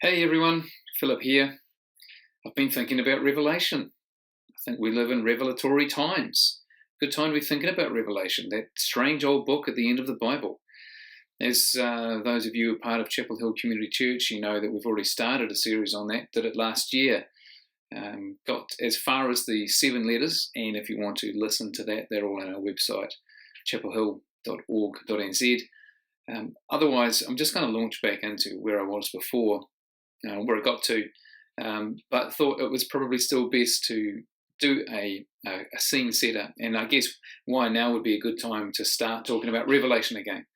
Hey everyone, Philip here. I've been thinking about Revelation. I think we live in revelatory times. Good time to be thinking about Revelation, that strange old book at the end of the Bible. As those of you who are part of Chapel Hill Community Church, you know that we've already started a series on that, did it last year. Got as far as the 7 letters, and if you want to listen to that, they're all on our website, chapelhill.org.nz. Otherwise, I'm just going to launch back into where I was before, where I got to, but thought it was probably still best to do a scene setter, and I guess why now would be a good time to start talking about Revelation again.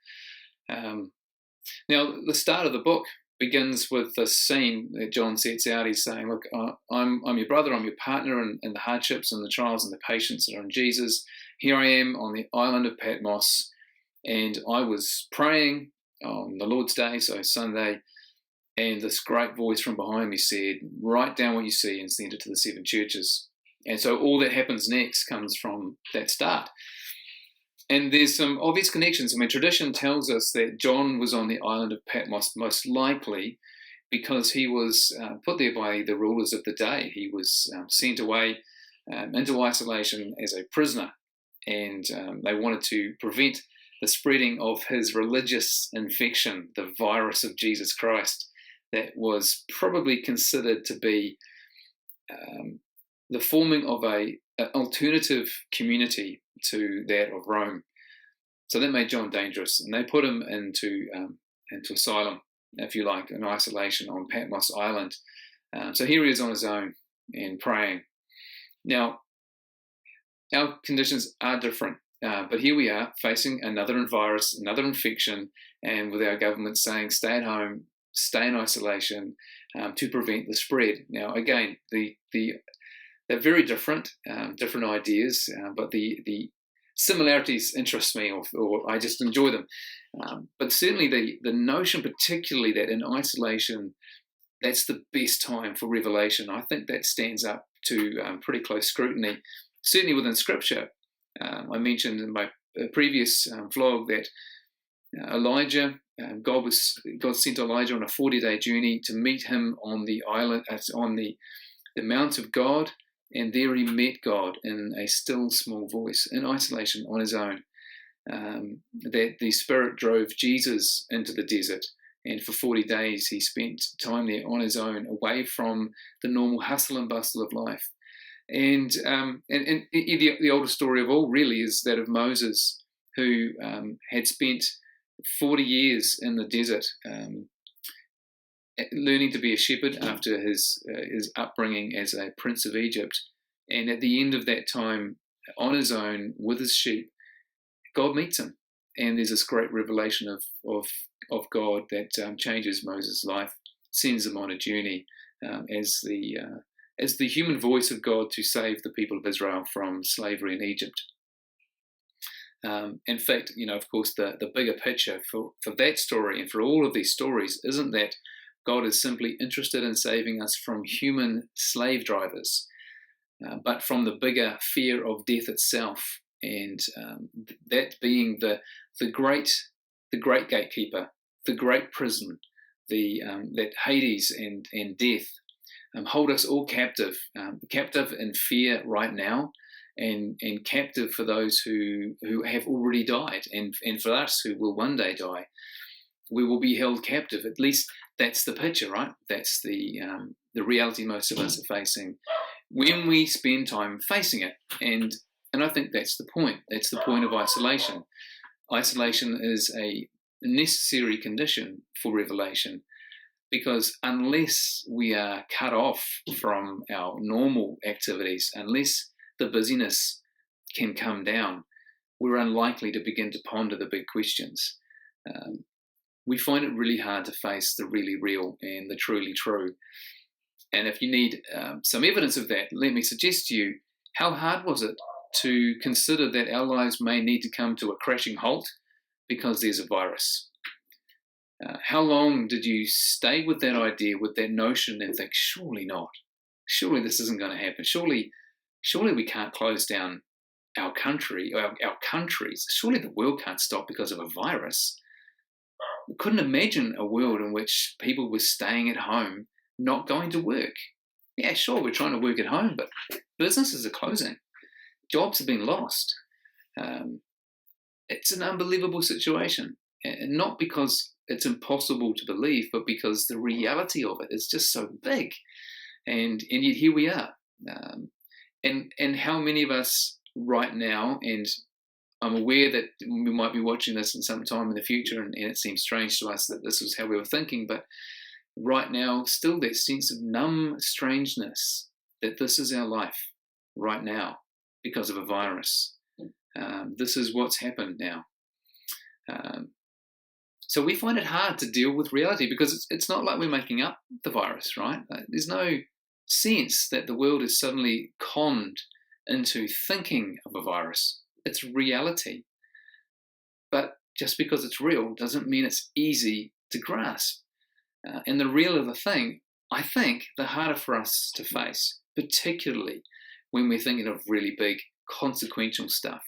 Now, the start of the book begins with this scene that John sets out. He's saying, look, I'm your brother, I'm your partner in the hardships and the trials and the patience that are in Jesus. Here I am on the island of Patmos, and I was praying on the Lord's Day, so Sunday, and this great voice from behind me said, write down what you see and send it to the 7 churches. And so all that happens next comes from that start. And there's some obvious connections. I mean, tradition tells us that John was on the island of Patmos most likely because he was put there by the rulers of the day. He was sent away into isolation as a prisoner, and they wanted to prevent the spreading of his religious infection, the virus of Jesus Christ, that was probably considered to be the forming of an alternative community to that of Rome. So that made John dangerous, and they put him into asylum, if you like, in isolation on Patmos Island. So here he is on his own and praying. Now, our conditions are different, but here we are facing another virus, another infection, and with our government saying stay at home, stay in isolation to prevent the spread. Now, again, they're very different, different ideas, but the similarities interest me, or I just enjoy them. But certainly the notion, particularly that in isolation, that's the best time for revelation. I think that stands up to pretty close scrutiny, certainly within Scripture. I mentioned in my previous vlog that Elijah, God sent Elijah on a 40-day journey to meet him on the island, on the Mount of God, and there he met God in a still small voice, in isolation, on his own. That the Spirit drove Jesus into the desert, and for 40 days he spent time there on his own, away from the normal hustle and bustle of life. And the oldest story of all really is that of Moses, who had spent 40 years in the desert, learning to be a shepherd after his upbringing as a prince of Egypt. And at the end of that time, on his own with his sheep, God meets him, and there's this great revelation of God that changes Moses' life, sends him on a journey as the human voice of God to save the people of Israel from slavery in Egypt. In fact, of course, the bigger picture for that story and for all of these stories isn't that God is simply interested in saving us from human slave drivers, but from the bigger fear of death itself, and that being the great gatekeeper, the great prison, that Hades and death hold us all captive in fear right now, and captive for those who have already died, and for us who will one day die. We will be held captive. At least that's the picture, right? That's the reality most of us are facing when we spend time facing it. And I think that's the point. That's the point of isolation. Isolation is a necessary condition for revelation, because unless we are cut off from our normal activities, unless the busyness can come down, we're unlikely to begin to ponder the big questions. We find it really hard to face the really real and the truly true. And if you need some evidence of that, let me suggest to you, how hard was it to consider that our lives may need to come to a crashing halt because there's a virus? How long did you stay with that idea, with that notion, and think, surely not? Surely this isn't going to happen. Surely we can't close down our country, our countries. Surely the world can't stop because of a virus. couldn't imagine a world in which people were staying at home, not going to work. Yeah, sure, we're trying to work at home, but businesses are closing. Jobs have been lost. It's an unbelievable situation, and not because it's impossible to believe, but because the reality of it is just so big. And yet here we are. And how many of us right now, and I'm aware that we might be watching this in some time in the future, and it seems strange to us that this was how we were thinking, but right now, still that sense of numb strangeness that this is our life right now because of a virus. This is what's happened now. So we find it hard to deal with reality because it's not like we're making up the virus, right? There's no sense that the world is suddenly conned into thinking of a virus. It's reality. But just because it's real doesn't mean it's easy to grasp. And the realer the thing, I think, the harder for us to face, particularly when we're thinking of really big consequential stuff.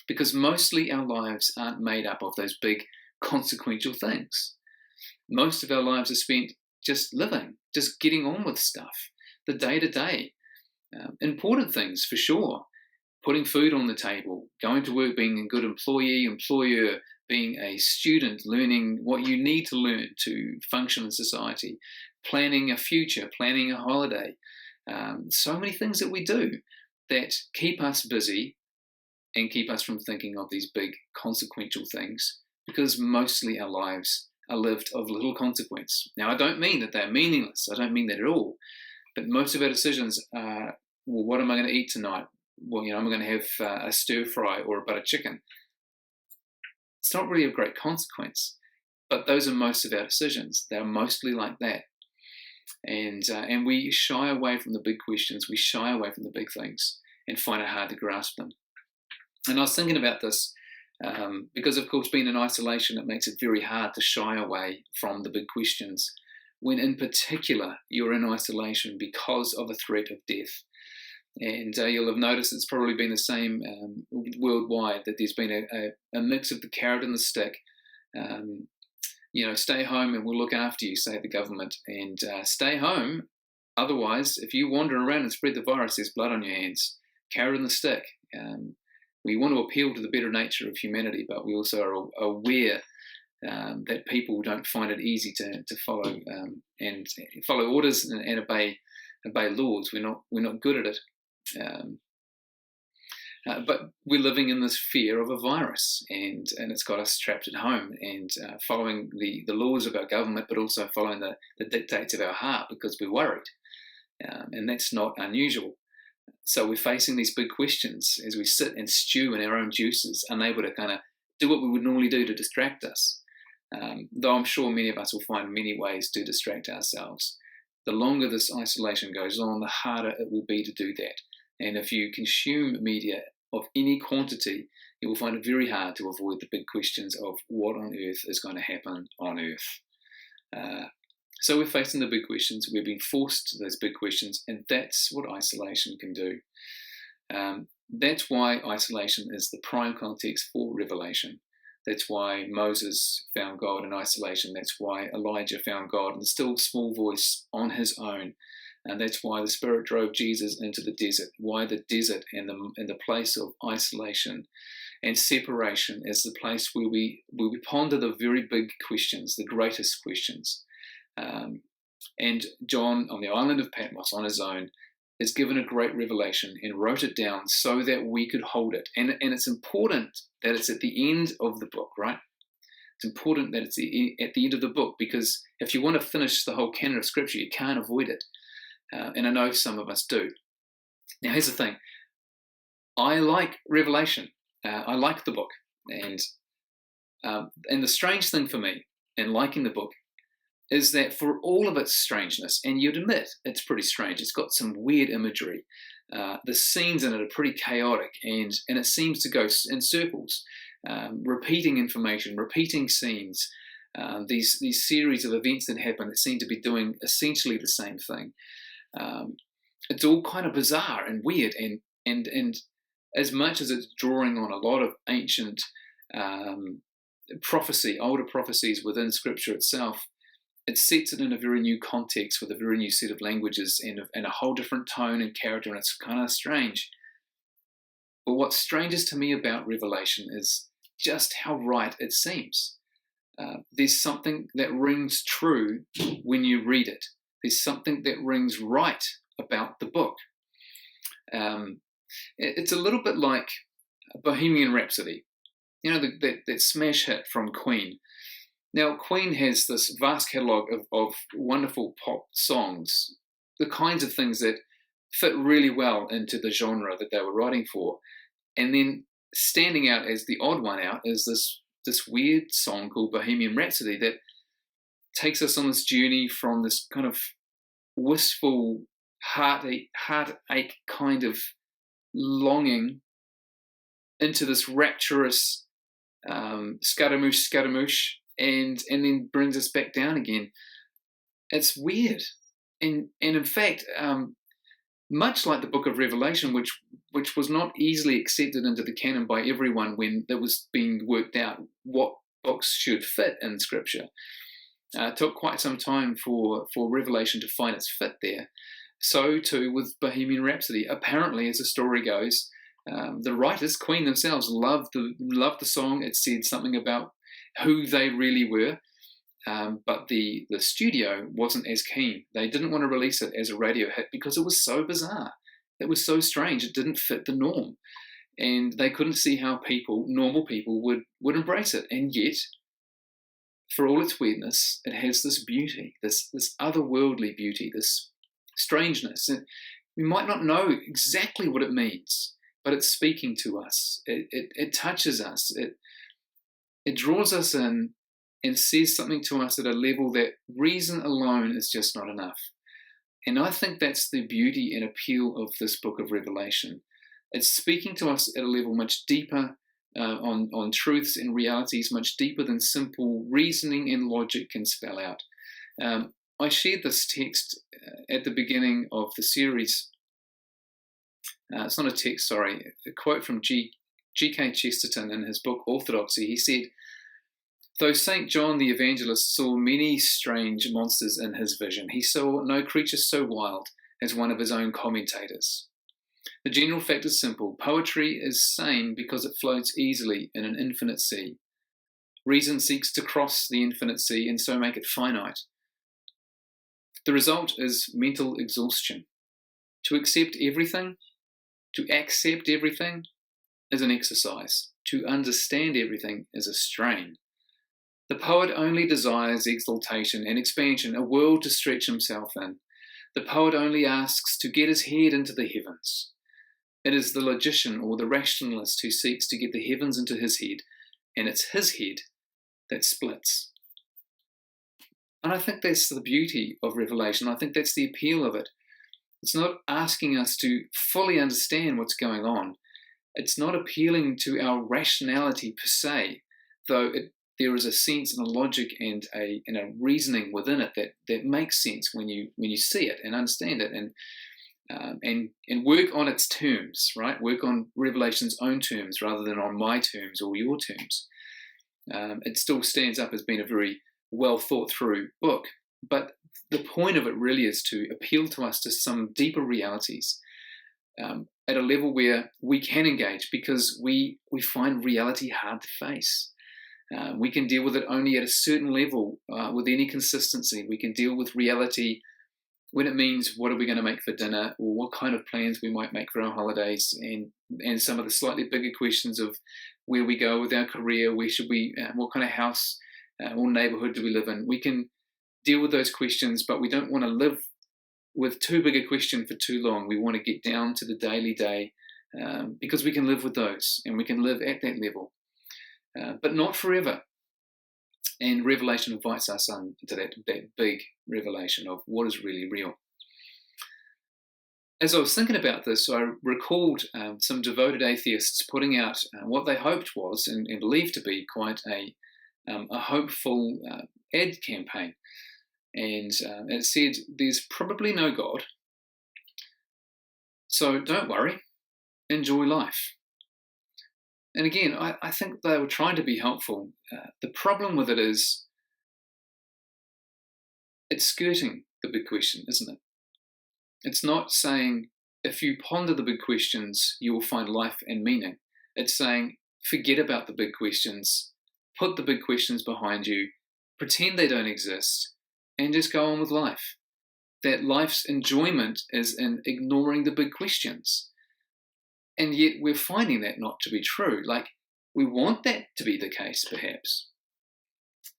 Because mostly our lives aren't made up of those big consequential things. Most of our lives are spent just living, just getting on with stuff, the day-to-day. Important things, for sure. Putting food on the table, going to work, being a good employee, employer, being a student, learning what you need to learn to function in society, planning a future, planning a holiday. So many things that we do that keep us busy and keep us from thinking of these big consequential things, because mostly our lives are lived of little consequence. Now, I don't mean that they're meaningless. I don't mean that at all. But most of our decisions are, well, what am I going to eat tonight? Well, I'm going to have a stir fry or a butter chicken. It's not really of great consequence, but those are most of our decisions. They're mostly like that. And we shy away from the big questions. We shy away from the big things and find it hard to grasp them. And I was thinking about this because, of course, being in isolation, it makes it very hard to shy away from the big questions when, in particular, you're in isolation because of a threat of death. And you'll have noticed it's probably been the same worldwide, that there's been a mix of the carrot and the stick. Stay home and we'll look after you, say the government, and stay home. Otherwise, if you wander around and spread the virus, there's blood on your hands. Carrot and the stick. We want to appeal to the better nature of humanity, but we also are aware that people don't find it easy to follow and follow orders and obey laws. We're not good at it. But we're living in this fear of a virus, and it's got us trapped at home and following the laws of our government, but also following the dictates of our heart because we're worried. And that's not unusual. So we're facing these big questions as we sit and stew in our own juices, unable to kind of do what we would normally do to distract us. Though I'm sure many of us will find many ways to distract ourselves. The longer this isolation goes on, the harder it will be to do that. And if you consume media of any quantity, you will find it very hard to avoid the big questions of what on earth is going to happen on earth. So we're facing the big questions. We're being forced to those big questions, and that's what isolation can do. That's why isolation is the prime context for revelation. That's why Moses found God in isolation. That's why Elijah found God in the still small voice on his own. And that's why the Spirit drove Jesus into the desert. Why the desert and the place of isolation and separation is the place where we ponder the very big questions, the greatest questions. And John, on the island of Patmos on his own, is given a great revelation and wrote it down so that we could hold it. And it's important that it's at the end of the book, right? It's important that it's at the end of the book, because if you want to finish the whole canon of Scripture, you can't avoid it. And I know some of us do. Now, here's the thing. I like Revelation. I like the book. And the strange thing for me in liking the book is that for all of its strangeness, and you'd admit it's pretty strange, it's got some weird imagery. The scenes in it are pretty chaotic, and it seems to go in circles, repeating information, repeating scenes, these series of events that happen that seem to be doing essentially the same thing. It's all kind of bizarre and weird, and as much as it's drawing on a lot of ancient prophecy, older prophecies within Scripture itself, it sets it in a very new context with a very new set of languages and a whole different tone and character, and it's kind of strange. But what's strangest to me about Revelation is just how right it seems. There's something that rings true when you read it. There's something that rings right about the book. It's a little bit like Bohemian Rhapsody, that smash hit from Queen. Now, Queen has this vast catalogue of wonderful pop songs, the kinds of things that fit really well into the genre that they were writing for. And then standing out as the odd one out is this weird song called Bohemian Rhapsody that takes us on this journey from this kind of wistful, heartache kind of longing into this rapturous scaramouche, and then brings us back down again. It's weird. And in fact, much like the book of Revelation, which was not easily accepted into the canon by everyone when it was being worked out what books should fit in Scripture. It took quite some time for Revelation to find its fit there. So too with Bohemian Rhapsody. Apparently, as the story goes, the writers, Queen themselves, loved the song. It said something about who they really were, but the studio wasn't as keen. They didn't want to release it as a radio hit because it was so bizarre. It was so strange. It didn't fit the norm, and they couldn't see how normal people would embrace it. And yet, for all its weirdness, it has this beauty, this otherworldly beauty, this strangeness. And we might not know exactly what it means, but it's speaking to us. It touches us. It draws us in and says something to us at a level that reason alone is just not enough. And I think that's the beauty and appeal of this book of Revelation. It's speaking to us at a level much deeper on truths and realities, much deeper than simple reasoning and logic can spell out. I shared this text at the beginning of the series. It's not a text, sorry, a quote from G.K. Chesterton in his book Orthodoxy. He said, "Though St. John the Evangelist saw many strange monsters in his vision, he saw no creature so wild as one of his own commentators. The general fact is simple. Poetry is sane because it floats easily in an infinite sea. Reason seeks to cross the infinite sea and so make it finite. The result is mental exhaustion. To accept everything is an exercise. To understand everything is a strain. The poet only desires exaltation and expansion, a world to stretch himself in. The poet only asks to get his head into the heavens. It is the logician or the rationalist who seeks to get the heavens into his head, and it's his head that splits." And I think that's the beauty of Revelation. I think that's the appeal of it. It's not asking us to fully understand what's going on. It's not appealing to our rationality per se, though there is a sense and a logic and a reasoning within it that makes sense when you see it and understand it and work on its terms, right? Work on Revelation's own terms rather than on my terms or your terms. It still stands up as being a very well thought through book, but the point of it really is to appeal to us to some deeper realities at a level where we can engage because we find reality hard to face. We can deal with it only at a certain level with any consistency. We can deal with reality when it means what are we going to make for dinner or what kind of plans we might make for our holidays and some of the slightly bigger questions of where we go with our career, where should we, what kind of house or neighborhood do we live in. We can deal with those questions, but we don't want to live with too big a question for too long. We want to get down to the daily day because we can live with those and we can live at that level, but not forever. And Revelation invites us into that big revelation of what is really real. As I was thinking about this, I recalled some devoted atheists putting out what they hoped was and believed to be quite a hopeful ad campaign. And it said, "There's probably no God, so don't worry, enjoy life." And again, I think they were trying to be helpful. The problem with it is it's skirting the big question, isn't it? It's not saying if you ponder the big questions, you will find life and meaning. It's saying forget about the big questions, put the big questions behind you, pretend they don't exist, and just go on with life. That life's enjoyment is in ignoring the big questions. And yet we're finding that not to be true. Like, we want that to be the case, perhaps.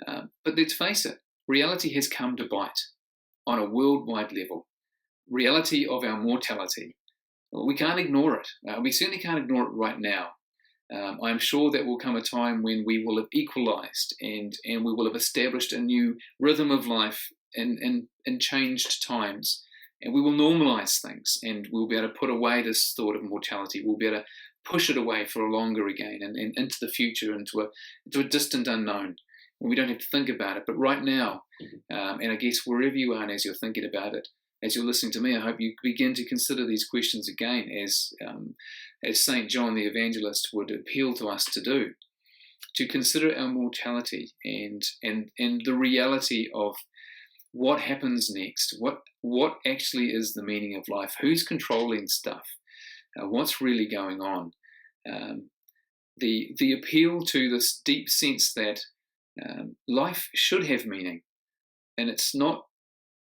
But let's face it, reality has come to bite on a worldwide level. Reality of our mortality. We can't ignore it. We certainly can't ignore it right now. I'm sure that will come a time when we will have equalized and we will have established a new rhythm of life in changed times. And we will normalize things, and we'll be able to put away this thought of mortality. We'll be able to push it away for longer again and into the future, into a distant unknown. And we don't have to think about it. But right now, and I guess wherever you are and as you're thinking about it, as you're listening to me, I hope you begin to consider these questions again, as St. John the Evangelist would appeal to us to do, to consider our mortality and the reality of what happens next, what actually is the meaning of life, who's controlling stuff, what's really going on. The appeal to this deep sense that life should have meaning, and it's not.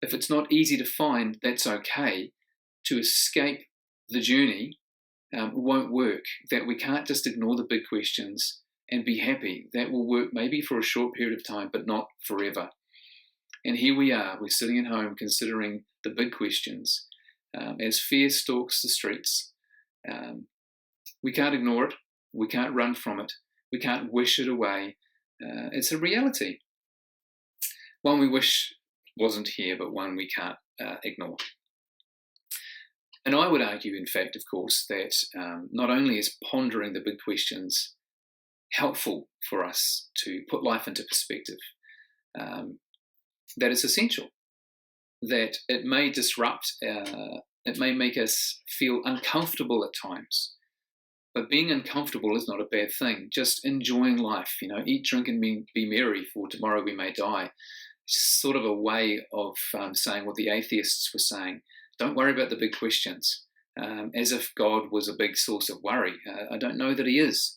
If it's not easy to find, that's okay. To escape the journey won't work. That we can't just ignore the big questions and be happy. That will work maybe for a short period of time, but not forever. And here we are, we're sitting at home considering the big questions. As fear stalks the streets, we can't ignore it. We can't run from it. We can't wish it away. It's a reality. One we wish wasn't here, but one we can't ignore. And I would argue, in fact, of course, that not only is pondering the big questions helpful for us to put life into perspective, that it's essential, that it may disrupt, it may make us feel uncomfortable at times. But being uncomfortable is not a bad thing. Just enjoying life, eat, drink, and be merry, for tomorrow we may die. Sort of a way of saying what the atheists were saying. Don't worry about the big questions, as if God was a big source of worry. I don't know that he is.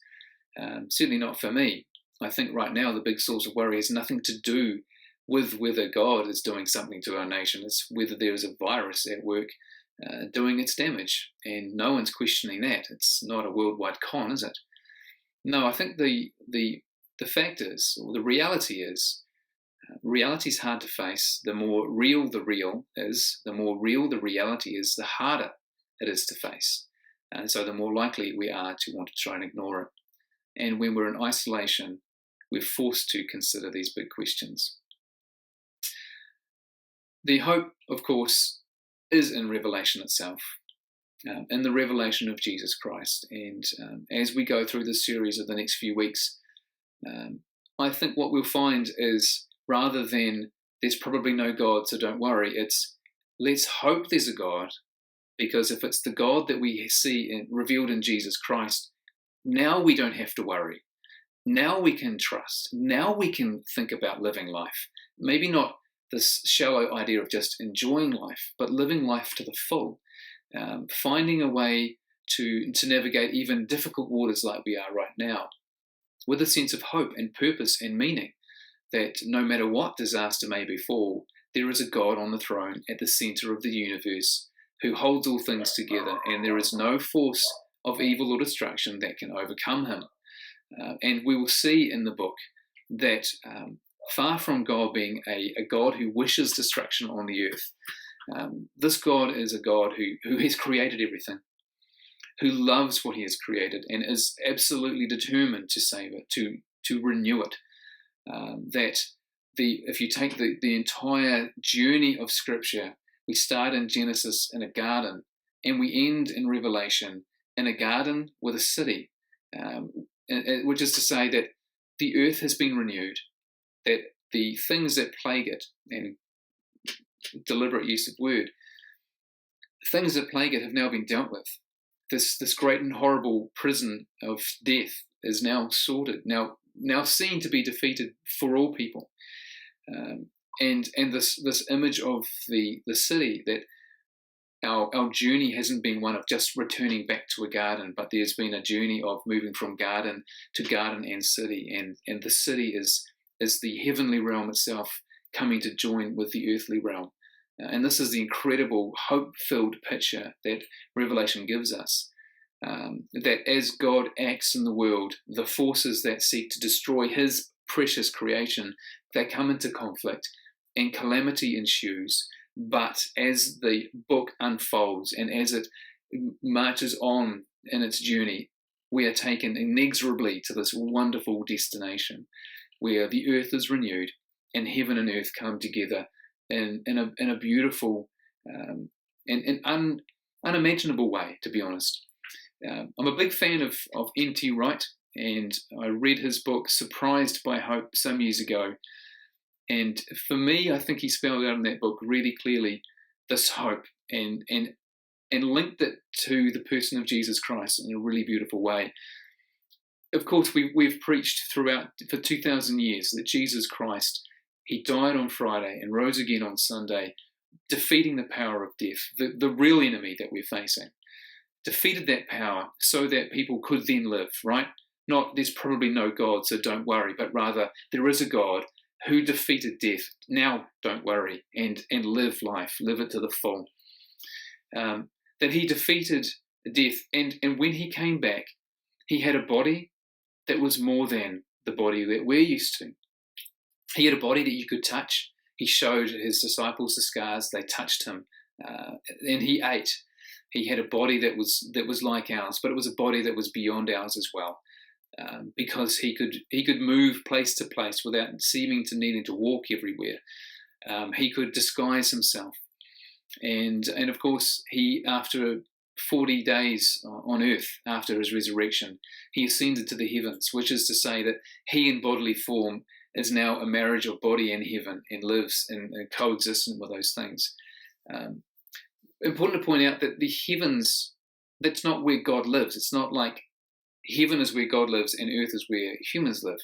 Certainly not for me. I think right now the big source of worry has nothing to do with whether God is doing something to our nation. It's whether there is a virus at work doing its damage. And no one's questioning that. It's not a worldwide con, is it? No, I think the fact is, or the reality is, reality is hard to face. The more real the real is, the more real the reality is, the harder it is to face. And so the more likely we are to want to try and ignore it. And when we're in isolation, we're forced to consider these big questions. The hope, of course, is in Revelation itself, in the revelation of Jesus Christ. And as we go through this series of the next few weeks, I think what we'll find is, rather than there's probably no God, so don't worry, it's let's hope there's a God, because if it's the God that we see revealed in Jesus Christ, now we don't have to worry. Now we can trust. Now we can think about living life. Maybe not this shallow idea of just enjoying life, but living life to the full, finding a way to navigate even difficult waters like we are right now, with a sense of hope and purpose and meaning, that no matter what disaster may befall, there is a God on the throne at the center of the universe who holds all things together, and there is no force of evil or destruction that can overcome him. And we will see in the book that far from God being a God who wishes destruction on the earth, this God is a God who has created everything, who loves what he has created and is absolutely determined to save it, to renew it. If you take the entire journey of Scripture, we start in Genesis in a garden, and we end in Revelation in a garden with a city, which is to say that the earth has been renewed, that the things that plague it, and deliberate use of word, things that plague it have now been dealt with. This great and horrible prison of death is now sorted, now seen to be defeated for all people. And this image of the city, that our journey hasn't been one of just returning back to a garden, but there's been a journey of moving from garden to garden and city, and the city is the heavenly realm itself coming to join with the earthly realm. And this is the incredible hope-filled picture that Revelation gives us, that as God acts in the world, the forces that seek to destroy his precious creation, they come into conflict and calamity ensues. But as the book unfolds and as it marches on in its journey, we are taken inexorably to this wonderful destination where the earth is renewed and heaven and earth come together in a beautiful and unimaginable way, to be honest. I'm a big fan of N.T. Wright, and I read his book Surprised by Hope some years ago. And for me, I think he spelled out in that book really clearly this hope and linked it to the person of Jesus Christ in a really beautiful way. Of course, we've preached throughout for 2,000 years that Jesus Christ, he died on Friday and rose again on Sunday, defeating the power of death, the real enemy that we're facing. Defeated that power so that people could then live, right? Not there's probably no God, so don't worry, but rather there is a God who defeated death. Now don't worry and live life, live it to the full. That he defeated death, and when he came back, he had a body that was more than the body that we're used to. He had a body that you could touch. He showed his disciples the scars, they touched him, and he ate. He had a body that was like ours, but it was a body that was beyond ours as well. Because he could move place to place without seeming to needing to walk everywhere. He could disguise himself, and of course he, after 40 days on earth after his resurrection, he ascended to the heavens, which is to say that he in bodily form is now a marriage of body and heaven and lives and coexistent with those things. Important to point out that the heavens, that's not where God lives. It's not like heaven is where God lives and earth is where humans live.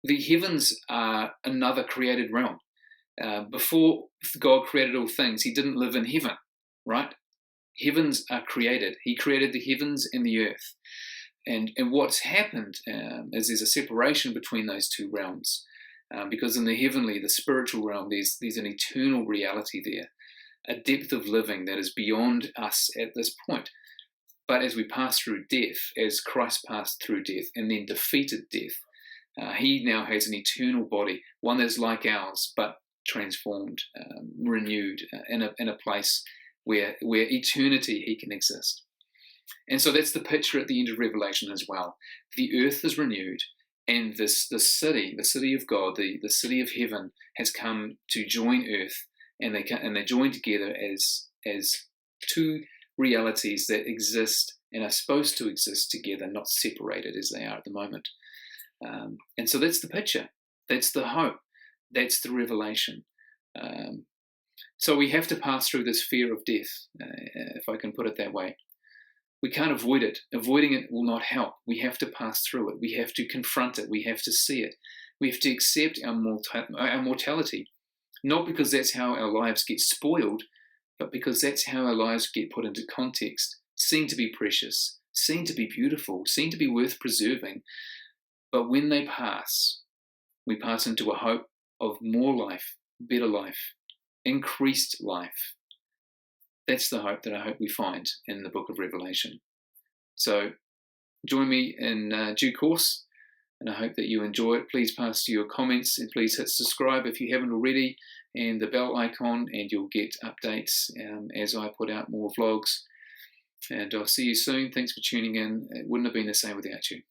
The heavens are another created realm. Before God created all things, he didn't live in heaven, right? Heavens are created. He created the heavens and the earth. And what's happened is there's a separation between those two realms. Because in the heavenly, the spiritual realm, there's an eternal reality there, a depth of living that is beyond us at this point. But as we pass through death, as Christ passed through death and then defeated death, he now has an eternal body, one that is like ours, but transformed, renewed, in a place where eternity he can exist. And so that's the picture at the end of Revelation as well. The earth is renewed, and the city of God, the city of heaven, has come to join earth, and they join together as two realities that exist and are supposed to exist together, not separated as they are at the moment. And so that's the picture. That's the hope. That's the revelation. So we have to pass through this fear of death, if I can put it that way. We can't avoid it. Avoiding it will not help. We have to pass through it. We have to confront it. We have to see it. We have to accept our mortality, not because that's how our lives get spoiled, but because that's how our lives get put into context, seen to be precious, seen to be beautiful, seen to be worth preserving. But when they pass, we pass into a hope of more life, better life, increased life. That's the hope that I hope we find in the book of Revelation. So join me in due course, and I hope that you enjoy it. Please pass your comments, and please hit subscribe if you haven't already, and the bell icon, and you'll get updates as I put out more vlogs. And I'll see you soon. Thanks for tuning in. It wouldn't have been the same without you.